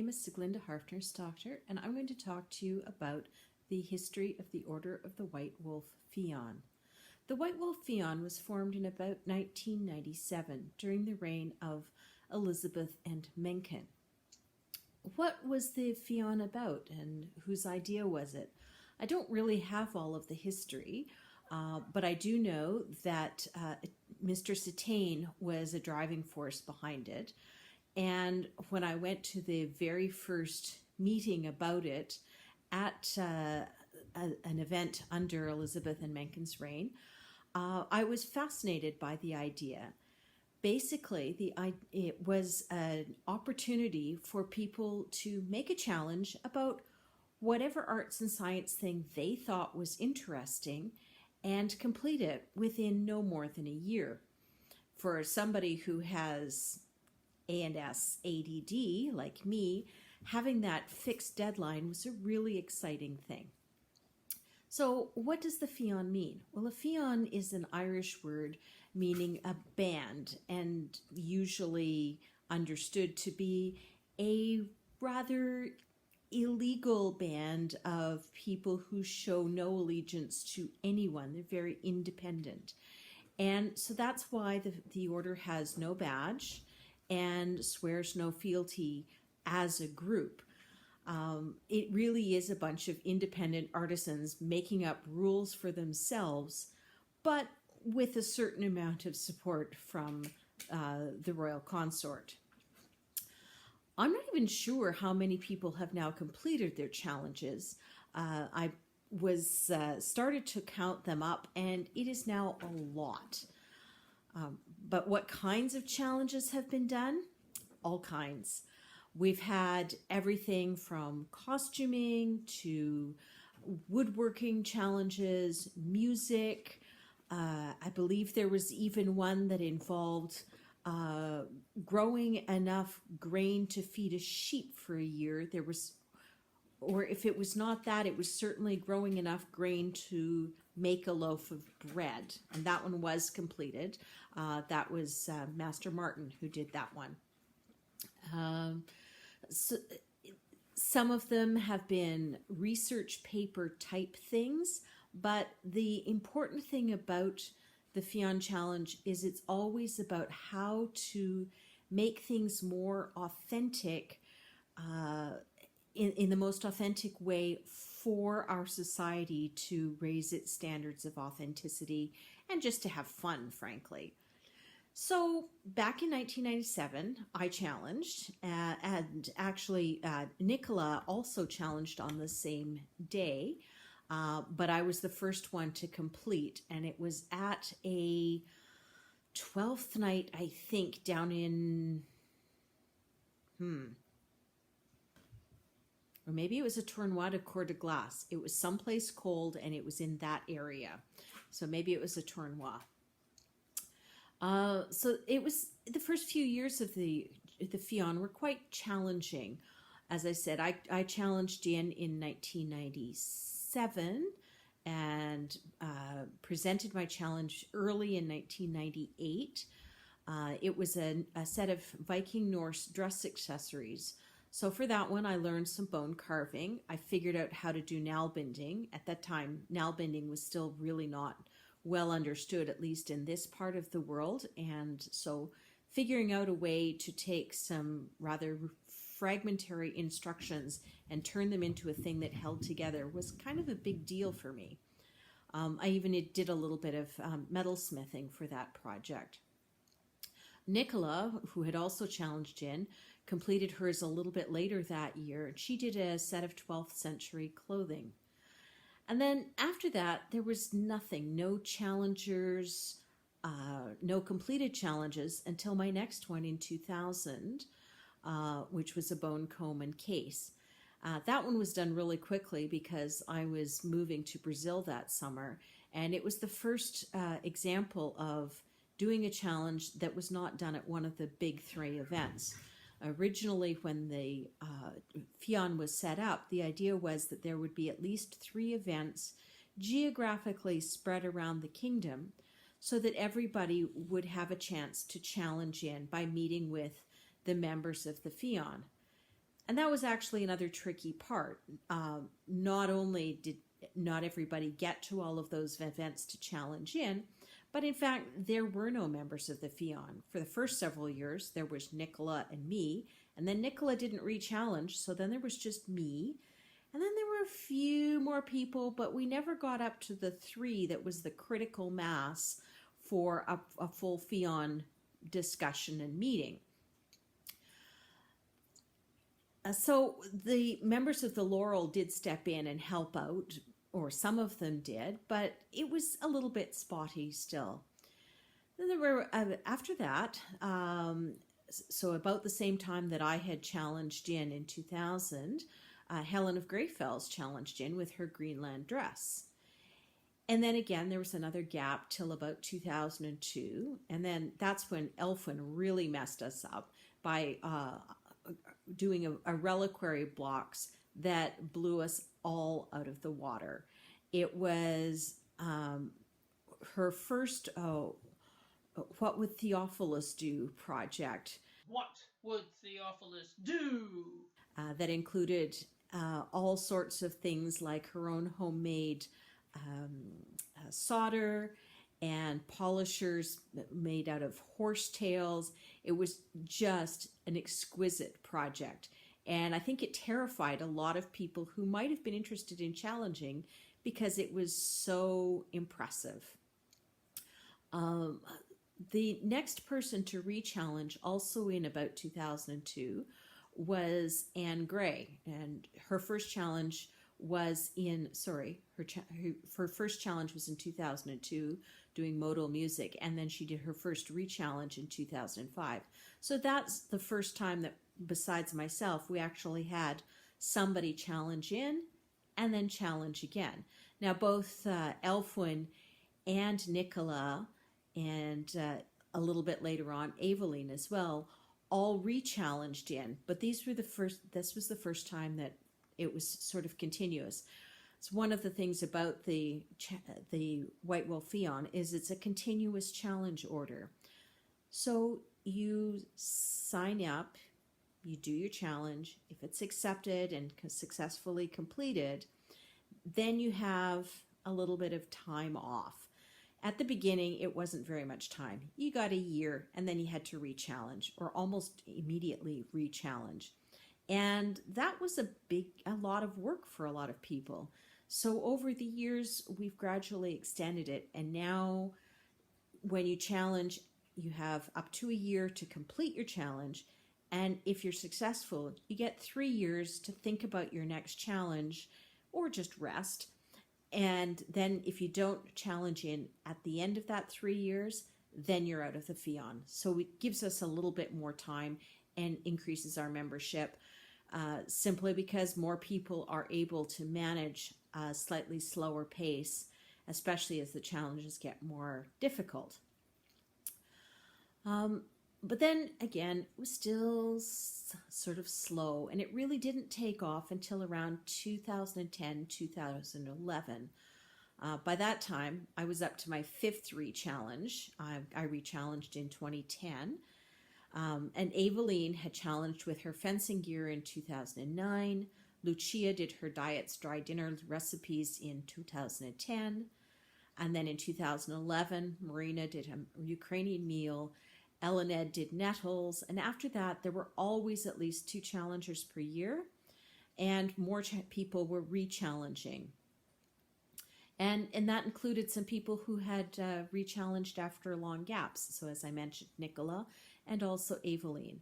name is Siglinde Harfnerstochter, and I'm going to talk to you about the history of the Order of the White Wolf Fian. The White Wolf Fian was formed in about 1997 during the reign of Elizabeth and Mencken. What was the Fian about, and whose idea was it? I don't really have all of the history, but I do know that Mr. Satane was a driving force behind it. And when I went to the very first meeting about it at an event under Elizabeth and Mencken's reign, I was fascinated by the idea. Basically, it was an opportunity for people to make a challenge about whatever arts and science thing they thought was interesting and complete it within no more than a year. For somebody who has A&S ADD, like me, having that fixed deadline was a really exciting thing. So what does the Fian mean? Well, a Fian is an Irish word meaning a band, and usually understood to be a rather illegal band of people who show no allegiance to anyone. They're very independent. And so that's why the order has no badge and swears no fealty as a group. It really is a bunch of independent artisans making up rules for themselves, but with a certain amount of support from the royal consort. I'm not even sure how many people have now completed their challenges. I was started to count them up, and it is now a lot. But what kinds of challenges have been done? All kinds. We've had everything from costuming to woodworking challenges, music. I believe there was even one that involved growing enough grain to feed a sheep for a year. There was, or if it was not that, it was certainly growing enough grain to make a loaf of bread. And that one was completed. That was Master Martin who did that one. So some of them have been research paper type things, but the important thing about the Fian Challenge is it's always about how to make things more authentic, in the most authentic way for our society to raise its standards of authenticity and just to have fun, frankly. So back in 1997, I challenged, and actually Nicola also challenged on the same day, but I was the first one to complete, and it was at a 12th night, I think, down in, or maybe it was a Tournoi de Coeur de Glace. It was someplace cold, and it was in that area. So maybe it was a tournoi. So it was the first few years of the Fian were quite challenging. As I said, I challenged in 1997 and presented my challenge early in 1998. It was a set of Viking Norse dress accessories. So for that one, I learned some bone carving. I figured out how to do nail binding. At that time, nail binding was still really not well understood, at least in this part of the world. And so figuring out a way to take some rather fragmentary instructions and turn them into a thing that held together was kind of a big deal for me. I even did a little bit of metalsmithing for that project. Nicola, who had also challenged in, completed hers a little bit later that year. She did a set of 12th century clothing. And then after that, there was nothing, no challengers, no completed challenges until my next one in 2000, which was a Boneman Case. That one was done really quickly because I was moving to Brazil that summer, and it was the first example of doing a challenge that was not done at one of the big three events. Originally, when the Fian was set up, the idea was that there would be at least 3 events geographically spread around the kingdom so that everybody would have a chance to challenge in by meeting with the members of the Fian. And that was actually another tricky part. Not only did not everybody get to all of those events to challenge in, but in fact, there were no members of the Fian. For the first several years, there was Nicola and me, and then Nicola didn't re-challenge, so then there was just me. And then there were a few more people, but we never got up to the 3 that was the critical mass for a full Fian discussion and meeting. So the members of the Laurel did step in and help out, or some of them did, but it was a little bit spotty still. Then there were, after that, so about the same time that I had challenged in 2000, Helen of Greyfells challenged in with her Greenland dress. And then again, there was another gap till about 2002. And then that's when Elfwin really messed us up by doing a reliquary blocks that blew us all out of the water. It was her first What Would Theophilus Do project. What would Theophilus do? That included all sorts of things like her own homemade solder and polishers made out of horse tails. It was just an exquisite project. And I think it terrified a lot of people who might have been interested in challenging because it was so impressive. The next person to re-challenge, also in about 2002, was Anne Gray. And her first challenge was her first challenge was in 2002, doing modal music, and then she did her first re-challenge in 2005. So that's the first time that, besides myself, we actually had somebody challenge in and then challenge again. Now both Elfwin and Nicola, and a little bit later on Aveline as well, all re-challenged in, but this was the first time that it was sort of continuous. It's one of the things about the White Wolf Fian is it's a continuous challenge order. So you sign up, you do your challenge. If it's accepted and successfully completed, then you have a little bit of time off. At the beginning, it wasn't very much time. You got a year, and then you had to re-challenge, or almost immediately re-challenge. And that was a lot of work for a lot of people. So over the years, we've gradually extended it. And now when you challenge, you have up to a year to complete your challenge. And if you're successful, you get 3 years to think about your next challenge or just rest. And then if you don't challenge in at the end of that 3 years, then you're out of the Fian. So it gives us a little bit more time and increases our membership, simply because more people are able to manage a slightly slower pace, especially as the challenges get more difficult. But then again, it was still sort of slow, and it really didn't take off until around 2010, 2011. By that time, I was up to my 5th re-challenge. I re-challenged in 2010. And Aveline had challenged with her fencing gear in 2009. Lucia did her diets dry dinner recipes in 2010. And then in 2011, Marina did a Ukrainian meal. Elined did nettles. And after that, there were always at least 2 challengers per year. And more people were re-challenging. And that included some people who had re-challenged after long gaps. So as I mentioned, Nicola and also Aveline.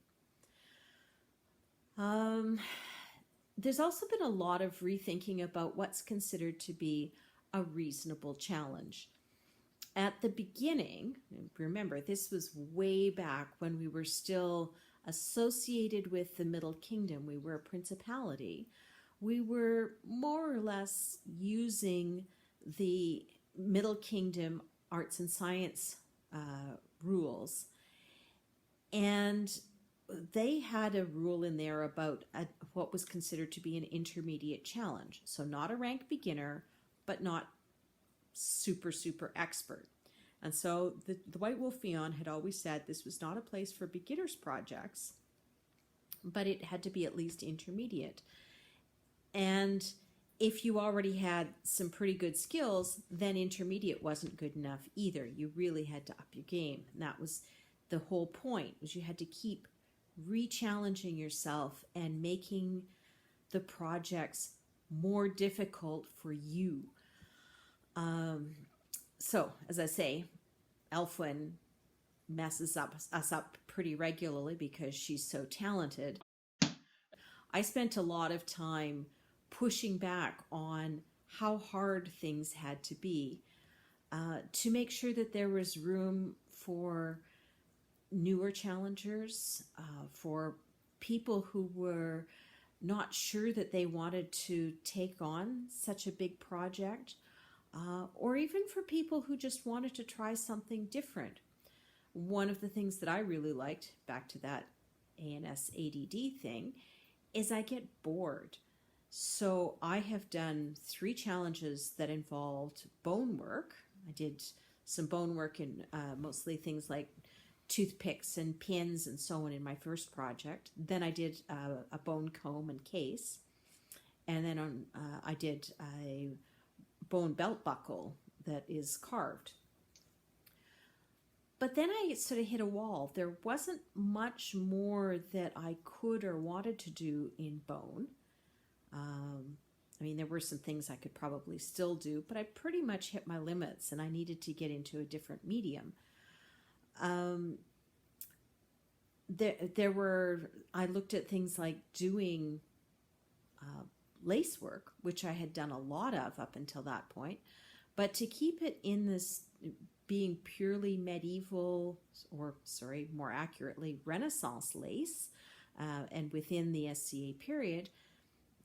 There's also been a lot of rethinking about what's considered to be a reasonable challenge. At the beginning, remember, this was way back when we were still associated with the Middle Kingdom. We were a principality. We were more or less using the Middle Kingdom arts and science rules. And they had a rule in there about what was considered to be an intermediate challenge. So not a rank beginner, but not super, super expert. And so the White Wolf Fian had always said this was not a place for beginners projects, but it had to be at least intermediate. And if you already had some pretty good skills, then intermediate wasn't good enough either. You really had to up your game. And that was the whole point, was you had to keep re-challenging yourself and making the projects more difficult for you. So, as I say, Elfwyn messes us up pretty regularly because she's so talented. I spent a lot of time pushing back on how hard things had to be to make sure that there was room for newer challengers, for people who were not sure that they wanted to take on such a big project, or even for people who just wanted to try something different. One of the things that I really liked, back to that ANS ADD thing, is I get bored. So I have done 3 challenges that involved bone work. I did some bone work in mostly things like toothpicks and pins and so on in my first project. Then I did a bone comb and case. And then I did a bone belt buckle that is carved. But then I sort of hit a wall. There wasn't much more that I could or wanted to do in bone. I mean, there were some things I could probably still do, but I pretty much hit my limits and I needed to get into a different medium. I looked at things like doing lace work, which I had done a lot of up until that point, but to keep it in this being purely medieval, or sorry, more accurately, Renaissance lace, and within the SCA period,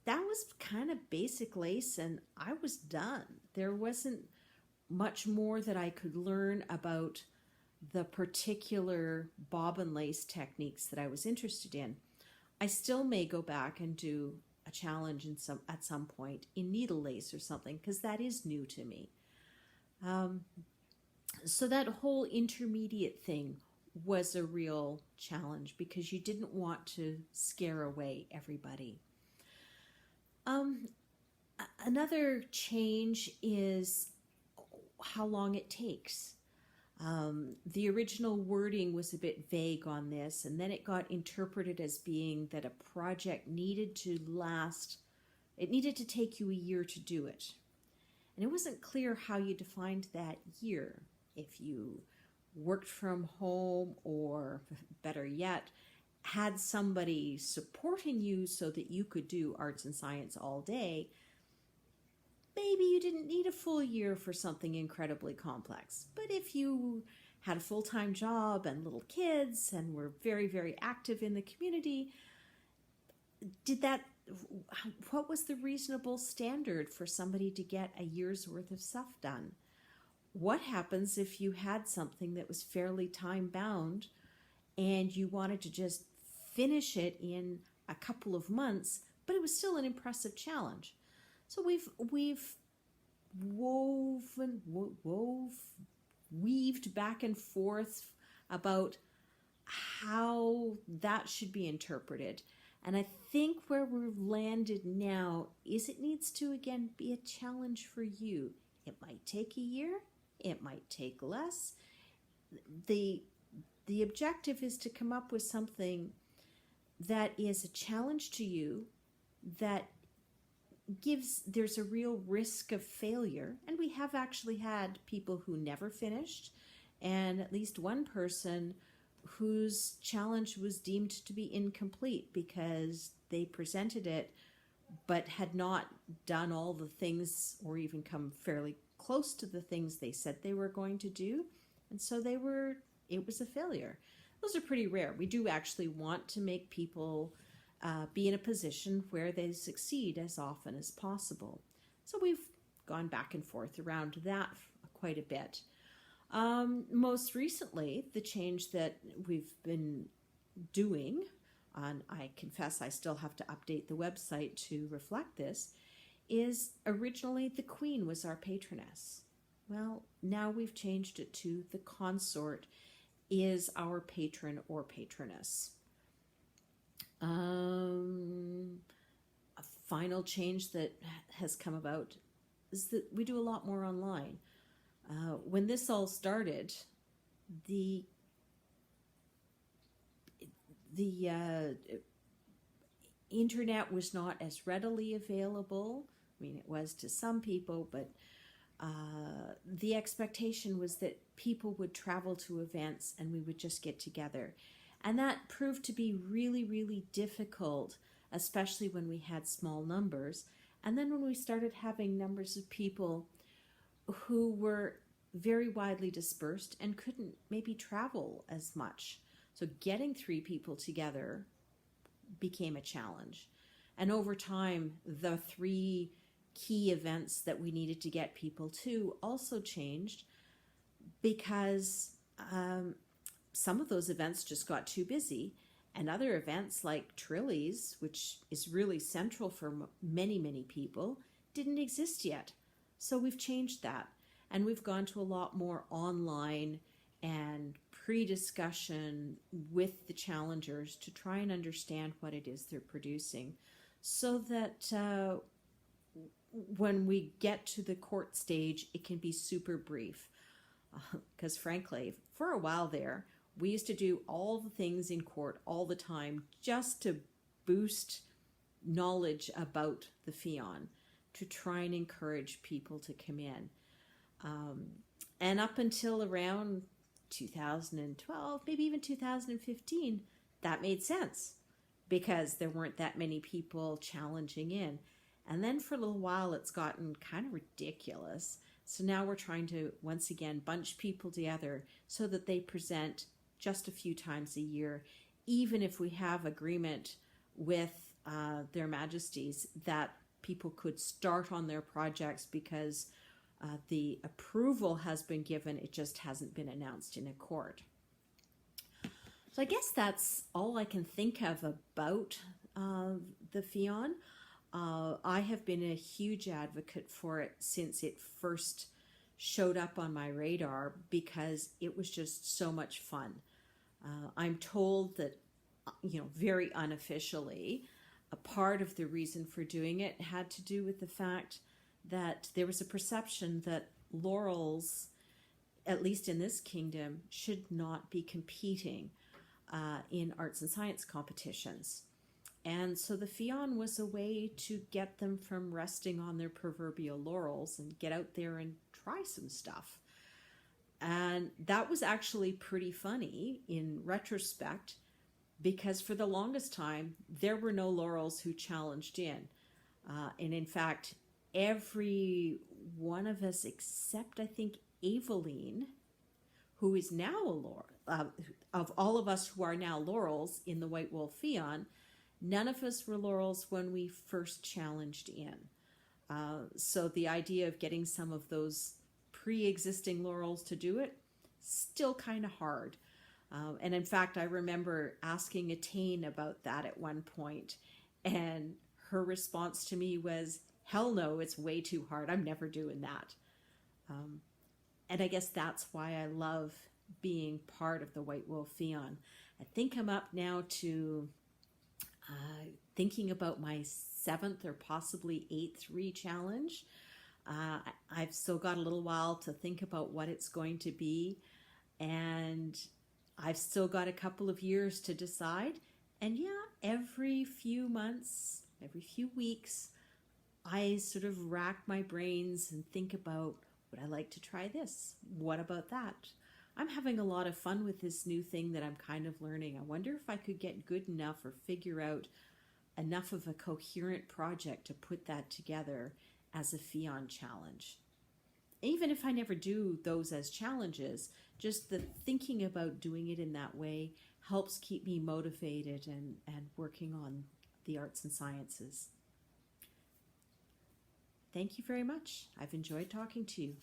that was kind of basic lace and I was done. There wasn't much more that I could learn about the particular bobbin lace techniques that I was interested in. I still may go back and do a challenge at some point in needle lace or something, because that is new to me. So that whole intermediate thing was a real challenge because you didn't want to scare away everybody. Another change is how long it takes. The original wording was a bit vague on this, and then it got interpreted as being that a project needed to last, it needed to take you a year to do it. And it wasn't clear how you defined that year. If you worked from home, or better yet, had somebody supporting you so that you could do arts and science all day, maybe you didn't need a full year for something incredibly complex. But if you had a full-time job and little kids and were very, very active in the community, what was the reasonable standard for somebody to get a year's worth of stuff done? What happens if you had something that was fairly time-bound and you wanted to just finish it in a couple of months, but it was still an impressive challenge? So we've weaved back and forth about how that should be interpreted. And I think where we've landed now is it needs to, again, be a challenge for you. It might take a year. It might take less. The objective is to come up with something that is a challenge to you, that there's a real risk of failure. And we have actually had people who never finished, and at least one person whose challenge was deemed to be incomplete because they presented it but had not done all the things or even come fairly close to the things they said they were going to do, and so it was a failure. Those are pretty rare. We do actually want to make people be in a position where they succeed as often as possible. So we've gone back and forth around that quite a bit. Most recently, the change that we've been doing, and I confess I still have to update the website to reflect this, is originally the Queen was our patroness. Well, now we've changed it to the consort is our patron or patroness. final change that has come about is that we do a lot more online. When this all started, the internet was not as readily available. I mean, it was to some people, but the expectation was that people would travel to events and we would just get together. And that proved to be really, really difficult, especially when we had small numbers. And then when we started having numbers of people who were very widely dispersed and couldn't maybe travel as much. So getting 3 people together became a challenge. And over time, the 3 key events that we needed to get people to also changed because some of those events just got too busy, and other events like Trillies, which is really central for many, many people, didn't exist yet. So we've changed that, and we've gone to a lot more online and pre-discussion with the challengers to try and understand what it is they're producing, so that when we get to the court stage, it can be super brief. Because frankly, for a while there, we used to do all the things in court all the time just to boost knowledge about the Fian, to try and encourage people to come in. And up until around 2012, maybe even 2015, that made sense because there weren't that many people challenging in. And then for a little while, it's gotten kind of ridiculous. So now we're trying to, once again, bunch people together so that they present just a few times a year, even if we have agreement with their majesties that people could start on their projects because the approval has been given, it just hasn't been announced in a court. So I guess that's all I can think of about the Fian. I have been a huge advocate for it since it first showed up on my radar because it was just so much fun. I'm told that, very unofficially, a part of the reason for doing it had to do with the fact that there was a perception that laurels, at least in this kingdom, should not be competing in arts and science competitions. And so the Fian was a way to get them from resting on their proverbial laurels and get out there and try some stuff. And that was actually pretty funny in retrospect, because for the longest time, there were no laurels who challenged in. And in fact, every one of us except, I think, Aveline, who is now a laurel, of all of us who are now laurels in the White Wolf Fian, none of us were laurels when we first challenged in. So the idea of getting some of those pre-existing laurels to do it, still kind of hard. And in fact, I remember asking Atane about that at one point, and her response to me was, hell no, it's way too hard. I'm never doing that. And I guess that's why I love being part of the White Wolf Fian. I think I'm up now to thinking about my 7th or possibly 8th ReChallenge. I've still got a little while to think about what it's going to be, and I've still got a couple of years to decide. And yeah, every few months, every few weeks, I sort of rack my brains and think about, would I like to try this? What about that? I'm having a lot of fun with this new thing that I'm kind of learning. I wonder if I could get good enough or figure out enough of a coherent project to put that together as a Fian challenge. Even if I never do those as challenges, just the thinking about doing it in that way helps keep me motivated and working on the arts and sciences. Thank you very much. I've enjoyed talking to you.